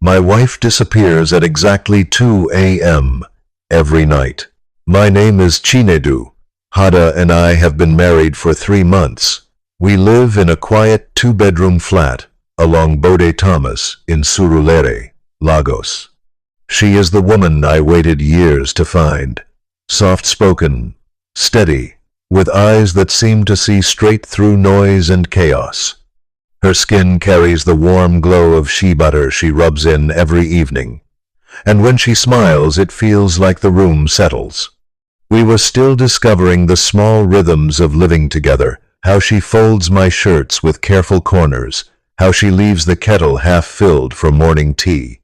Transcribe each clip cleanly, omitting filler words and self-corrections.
My wife disappears at exactly 2 a.m. every night. My name is Chinedu. Hada and I have been married for 3 months. We live in a quiet 2-bedroom flat along Bode Thomas in Surulere, Lagos. She is the woman I waited years to find. Soft-spoken, steady, with eyes that seem to see straight through noise and chaos. Her skin carries the warm glow of shea butter she rubs in every evening, and when she smiles it feels like the room settles. We were still discovering the small rhythms of living together, how she folds my shirts with careful corners, how she leaves the kettle half-filled for morning tea.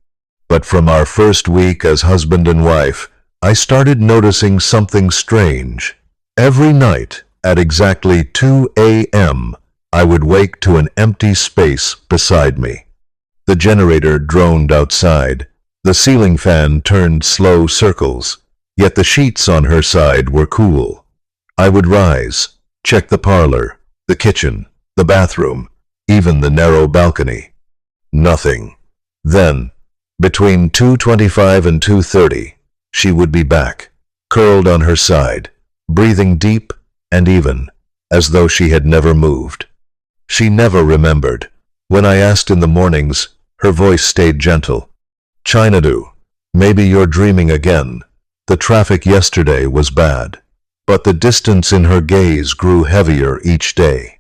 But from our first week as husband and wife, I started noticing something strange. Every night, at exactly 2 a.m., I would wake to an empty space beside me. The generator droned outside. The ceiling fan turned slow circles, yet the sheets on her side were cool. I would rise, check the parlor, the kitchen, the bathroom, even the narrow balcony. Nothing. Then, between 2:25 and 2:30, she would be back, curled on her side, breathing deep and even, as though she had never moved. She never remembered. When I asked in the mornings, her voice stayed gentle. "Chinedu, maybe you're dreaming again. The traffic yesterday was bad." But the distance in her gaze grew heavier each day.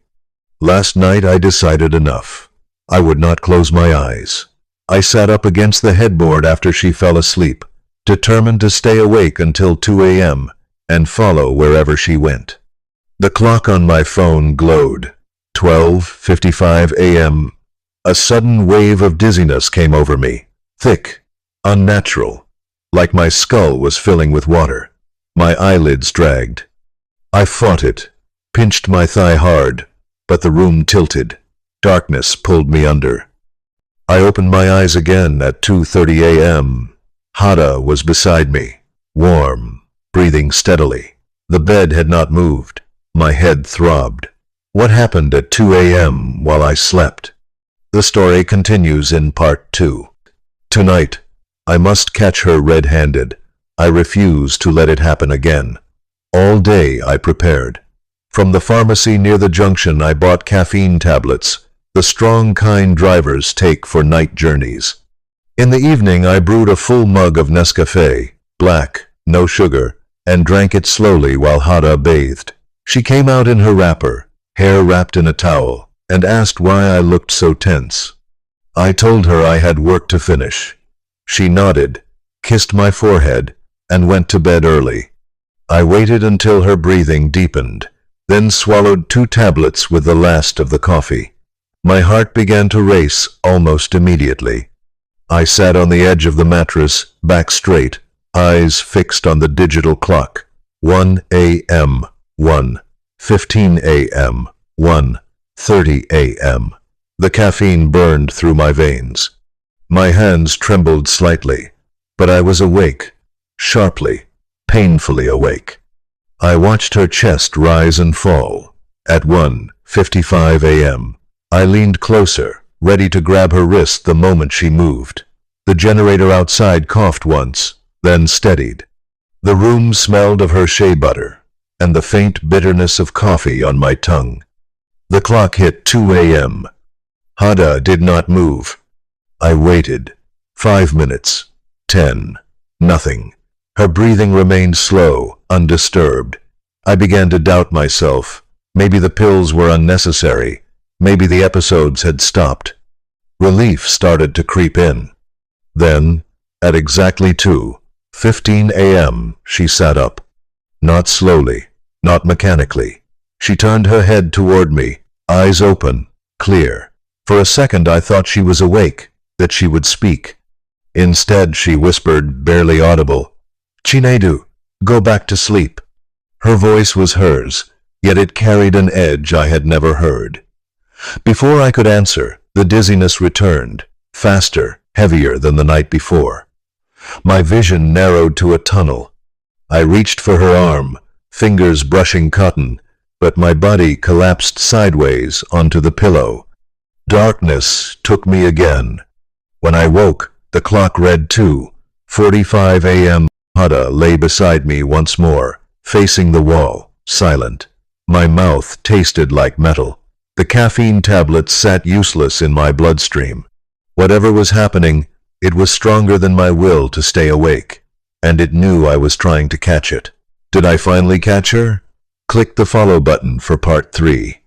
Last night I decided enough. I would not close my eyes. I sat up against the headboard after she fell asleep, determined to stay awake until 2 a.m. and follow wherever she went. The clock on my phone glowed. 12:55 a.m. A sudden wave of dizziness came over me, thick, unnatural, like my skull was filling with water. My eyelids dragged. I fought it, pinched my thigh hard, but the room tilted. Darkness pulled me under. I opened my eyes again at 2:30 a.m. Hada was beside me, warm, breathing steadily. The bed had not moved. My head throbbed. What happened at 2 a.m. while I slept? The story continues in part 2. Tonight, I must catch her red-handed. I refuse to let it happen again. All day I prepared. From the pharmacy near the junction I bought caffeine tablets, the strong kind drivers take for night journeys. In the evening I brewed a full mug of Nescafé, black, no sugar, and drank it slowly while Hada bathed. She came out in her wrapper, hair wrapped in a towel, and asked why I looked so tense. I told her I had work to finish. She nodded, kissed my forehead, and went to bed early. I waited until her breathing deepened, then swallowed 2 tablets with the last of the coffee. My heart began to race almost immediately. I sat on the edge of the mattress, back straight, eyes fixed on the digital clock. 1 a.m., 1:15 a.m., 1:30 a.m. The caffeine burned through my veins. My hands trembled slightly, but I was awake, sharply, painfully awake. I watched her chest rise and fall. At 1:55 a.m., I leaned closer, ready to grab her wrist the moment she moved. The generator outside coughed once, then steadied. The room smelled of her shea butter, and the faint bitterness of coffee on my tongue. The clock hit 2 a.m. Hada did not move. I waited. 5 minutes. 10. Nothing. Her breathing remained slow, undisturbed. I began to doubt myself. Maybe the pills were unnecessary. Maybe the episodes had stopped. Relief started to creep in. Then, at exactly 2:15 a.m., she sat up. Not slowly, not mechanically. She turned her head toward me, eyes open, clear. For a second I thought she was awake, that she would speak. Instead she whispered, barely audible, "Chinedu, go back to sleep." Her voice was hers, yet it carried an edge I had never heard. Before I could answer, the dizziness returned, faster, heavier than the night before. My vision narrowed to a tunnel. I reached for her arm, fingers brushing cotton, but my body collapsed sideways onto the pillow. Darkness took me again. When I woke, The clock read 2:45 a.m. Hada lay beside me once more, facing the wall, silent. My mouth tasted like metal. The caffeine tablets sat useless in my bloodstream. Whatever was happening, it was stronger than my will to stay awake, and it knew I was trying to catch it. Did I finally catch her? Click the follow button for part 3.